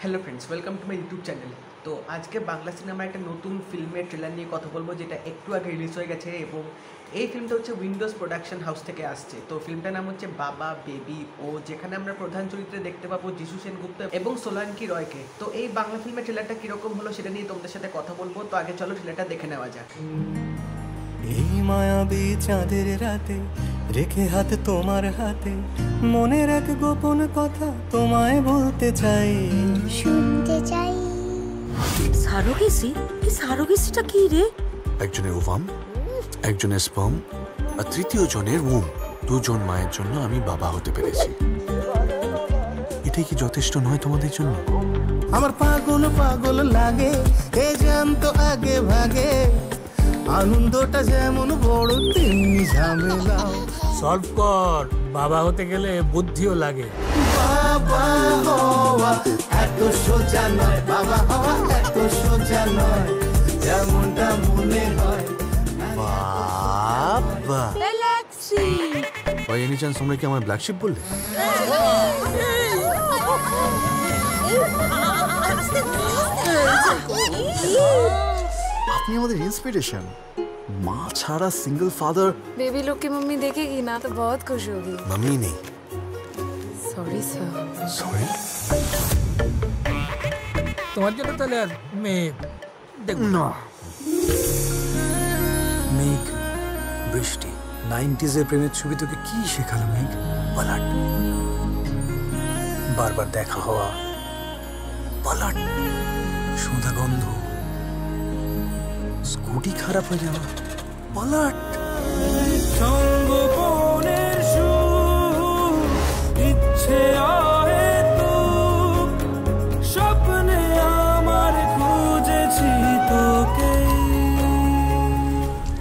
Hello friends, welcome to my YouTube channel. তো আজকে বাংলা সিনেমার একটা নতুন ফিল্মের ট্রেলার নিয়ে কথা বলবো, যেটা একটু আগে রিলিজ হয়ে গেছে এবং এই ফিল্মটা হচ্ছে উইন্ডোজ প্রোডাকশন হাউস থেকে আসছে। তো ফিল্মটার নাম হচ্ছে বাবা বেবি ও, যেখানে আমরা প্রধান চরিত্রে দেখতে পাবো যিশু সেনগুপ্ত এবং সোলাঙ্কি রয়কে। তো এই বাংলা ফিল্মের ট্রেলারটা কীরকম হলো সেটা নিয়ে তোমাদের সাথে কথা বলবো। তো আগে চলো ট্রেলারটা দেখে নেওয়া যাক। এই মায়াবী চাঁদের রাতে রেখে হাত তোমার হাতে, মনের এক গোপন কথা তোমায় বলতে চাই, শুনতে চাই। সারোগেসি? এই সারোগেসিটা কি রে? একজনের ওভাম, একজনের স্পার্ম আর তৃতীয় জনের উম। দুজন মায়ের জন্য আমি বাবা হতে পেরেছি। এটাই কি যথেষ্ট নয় তোমাদের জন্য? আমার পাগল পাগল লাগে এ জ্যান্ত আগে ভাগে, আনন্দটা যেমন বড় তেমনি ঝামেলা। সলভ কর, বাবা হতে গেলে বুদ্ধিও লাগে। বাবা হওয়া এত সোজা নয়, বাবা হওয়া এত সোজা নয়, যেমনটা মনে হয়। বাবা ভাই, এনি চান্স তোমরা কি আমার ব্ল্যাক শিপ বললে? আপনি আমাদের ইন্সপিরেশন। माँ छाड़ा सिंगल फादर। बेबी लोग की मम्मी देखेगी ना तो बहुत खुश होगी। मम्मी नहीं, सॉरी सर। सॉरी। তোমার জন্য তাহলে আর মেয়ে দেখব না। মেঘ, বৃষ্টি, 90s-এর প্রেমের ছবি তোকে কি শেখালো মেঘ? পালাট, বারবার দেখা হওয়া, পালাট, সোঁদা গন্ধ, স্কুটি খারাপ হয়ে যাওয়া, পালাট। ইচ্ছে স্বপ্নে আমার খুঁজেছি তোকে।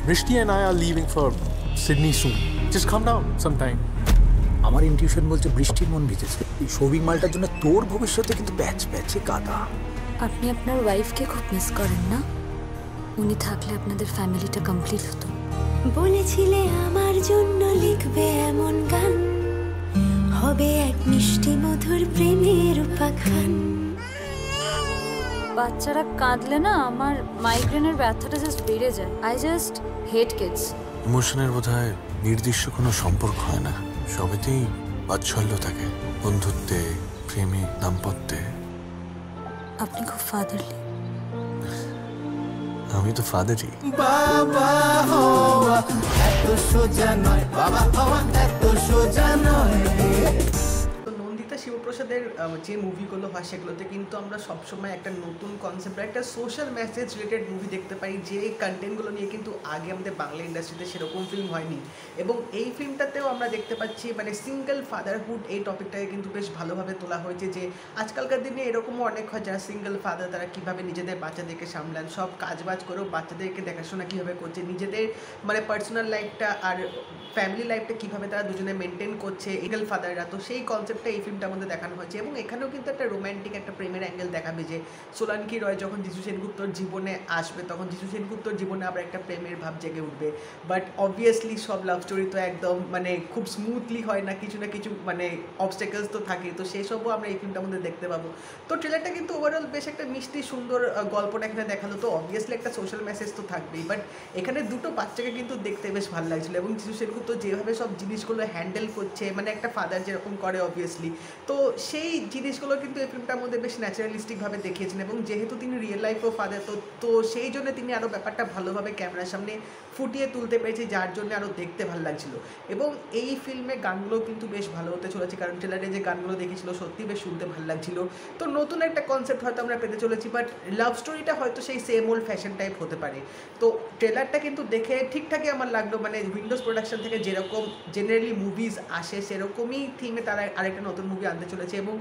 Rishti and I are leaving for Sydney soon. Just come down sometime. আমার ইনটিউশন বলছে বৃষ্টির মন ভিজেছে। এই শোভিং মালটার জন্য তোর ভবিষ্যতে কিন্তু প্যাচ প্যাচে কাদা। আপনি আপনার ওয়াইফকে খুব মিস করেন না? উনি থাকলে আপনাদের ফ্যামিলিটা কমপ্লিট হতো। বলেছিলে আমার জন্য লিখবে এমন গান, হবে এক মিষ্টি মধুর প্রেমের উপাখ্যান। বাচ্চারা কাঁদলে না আমার মাইগ্রেনের ব্যথাটা জাস্ট বেড়ে যায়। I just hate kids. ইমোশনের বোধহয় নির্দিষ্ট কোনো সম্পর্ক হয় না, সবেতেই বাৎসল্য থাকে, বন্ধুত্বে, প্রেমে, দাম্পত্যে। আপনি খুব ফাদারলি। আমি তো ফাদারই। বাবা হওয়া এত সোজা নয়, বাবা হওয়া এত সোজা নয়। তো নন্দিতা শিবপ্রসাদের যে মুভিগুলো হয় সেগুলোতে কিন্তু আমরা সবসময় একটা নতুন কনসেপ্ট, একটা সোশ্যাল মেসেজ রিলেটেড মুভি দেখতে পাই, যে কন্টেন্টগুলো নিয়ে কিন্তু আগে আমাদের বাংলা ইন্ডাস্ট্রিতে সেরকম ফিল্ম হয়নি। এবং এই ফিল্মটাতেও আমরা দেখতে পাচ্ছি মানে সিঙ্গেল ফাদারহুড এই টপিকটাকে কিন্তু বেশ ভালোভাবে তোলা হয়েছে, যে আজকালকার দিনে এরকমও অনেক হয় যারা সিঙ্গেল ফাদার, তারা কীভাবে নিজেদের বাচ্চাদেরকে সামলান, সব কাজবাজ করেও বাচ্চাদেরকে দেখাশোনা কীভাবে করছে, নিজেদের মানে পার্সোনাল লাইফটা আর ফ্যামিলি লাইফটা কীভাবে তারা দুজনে মেনটেন করছে সিঙ্গেল ফাদাররা। তো সেই কনসেপ্টটা এই ফিল্মটার মধ্যে দেখানো হয়েছে এবং এখানেও কিন্তু একটা রোম্যান্টিক একটা প্রেমের অ্যাঙ্গেল দেখাবে, যে সোলাঙ্কি রয় যখন যিশু সেনগুপ্তর জীবনে আসবে তখন যিশু সেনগুপ্তর জীবনে আবার একটা প্রেমের ভাব জেগে উঠবে। বাট অবভিয়াসলি সব লাভ স্টোরি তো একদম মানে খুব স্মুথলি হয় না, কিছু না কিছু মানে অবস্টেকলস তো থাকে। তো সেসবও আমরা এই ফিল্মটার মধ্যে দেখতে পাবো। তো ট্রেলারটা কিন্তু ওভারঅল বেশ একটা মিষ্টি সুন্দর গল্পটা এখানে দেখালো। তো অবভিয়াসলি একটা সোশ্যাল মেসেজ তো থাকবেই, বাট এখানে দুটো বাচ্চাকে কিন্তু দেখতে বেশ ভালো লাগছিলো এবং যিশু সেনগুপ্ত যেভাবে সব জিনিসগুলো হ্যান্ডেল করছে, মানে একটা ফাদার যেরকম করে অবভিয়াসলি, তো সেই জিনিসগুলো কিন্তু এই ফিল্মটার মধ্যে বেশ ন্যাচারালিস্টিকভাবে দেখিয়েছেন। এবং যেহেতু তিনি রিয়েল লাইফও ফাদার, তো সেই জন্য তিনি আরও ব্যাপারটা ভালোভাবে ক্যামেরার সামনে ফুটিয়ে তুলতে পেরেছে, যার জন্য আরও দেখতে ভালো লাগছিল। এবং এই ফিল্মে গানগুলো কিন্তু বেশ ভালো হতে চলেছে, কারণ ট্রেলারে যে গানগুলো দেখেছিল সত্যি বেশ শুনতে ভালো লাগছিল। তো নতুন একটা কনসেপ্ট হয়তো আমরা পেতে চলেছি, বাট লাভ স্টোরিটা হয়তো সেই সেম ওল্ড ফ্যাশন টাইপ হতে পারে। তো ট্রেলারটা কিন্তু দেখে ঠিকঠাকই আমার লাগলো, মানে উইন্ডোজ প্রোডাকশন থেকে যেরকম জেনারেলি মুভিজ আসে সেরকমই থিমে তারা আরেকটা নতুন মুভি আনতে চলেছে। এবং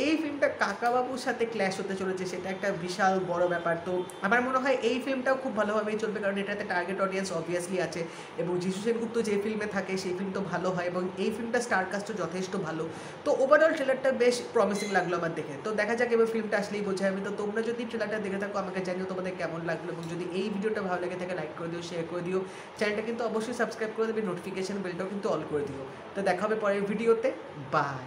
এই ফিল্মটা কাকাবাবুর সাথে ক্ল্যাশ হতে চলেছে, সেটা একটা বিশাল বড় ব্যাপার। তো আমার মনে হয় এই ফিল্মটাও খুব ভালোভাবেই চলবে, কারণ এটাতে টার্গেট অডিয়েন্স অবভিয়াসলি আছে এবং যিশু সেনগুপ্ত যে ফিল্মে থাকে সেই ফিল্ম তো ভালো হয় এবং এই ফিল্মটা স্টারকাস্টও যথেষ্ট ভালো। তো ওভারঅল ট্রেলারটা বেশ প্রমিসিং লাগলো আমার দেখে। তো দেখা যাক এবার ফিল্মটা আসলেই বোঝা যাবে। তো তোমরা যদি ট্রেলারটা দেখে থাকো আমাকে জানিও তোমাদের কেমন লাগলো, এবং যদি এই ভিডিওটা ভালো লেগে থাকে লাইক করে দিও, শেয়ার করে দিও, চ্যানেলটা কিন্তু অবশ্যই সাবস্ক্রাইব করে দেবে, নোটিফিকেশন বেলটাও কিন্তু অল করে দিও। তো দেখা হবে পরের ভিডিওতে, বাই।